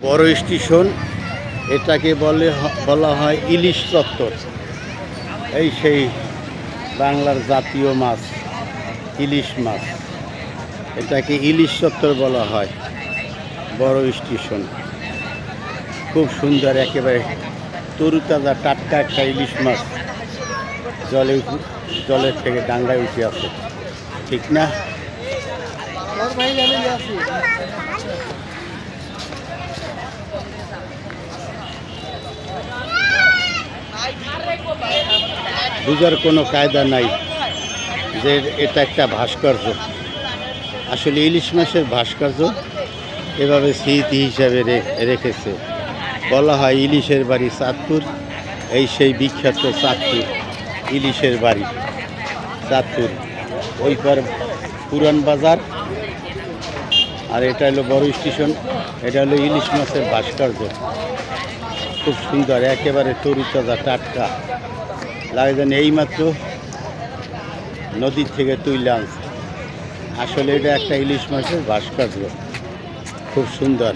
বড় স্টেশন, এটাকে বলা হয় ইলিশ চত্বর। এই সেই বাংলার জাতীয় মাছ ইলিশ মাছ, এটাকে ইলিশ চত্বর বলা হয়। বড় স্টেশন খুব সুন্দর, একেবারে তরুতাজা টাটকা একটা ইলিশ মাছ জলের থেকে ডাঙ্গায় উঠে আছে, ঠিক না? বুঝার কোনো কায়দা নাই যে এটা একটা ভাস্কর্য। আসলে ইলিশ মাছের ভাস্কর্য এভাবে স্মৃতি হিসাবে রেখেছে। বলা হয় ইলিশের বাড়ি চাঁদপুর, এই সেই বিখ্যাত চাঁদপুর ইলিশের বাড়ি চাঁদপুর। ওই পার পুরান বাজার, আর এটা হলো বড় স্টেশন। এটা হলো ইলিশ মাছের ভাস্কর্য, খুব সুন্দর, একেবারে তরুতাজা টাটকা লাগে যেন এইমাত্র নদীর থেকে তুলে আনছে। আসলে এটা একটা ইলিশ মাছের ভাস্কর্য, খুব সুন্দর।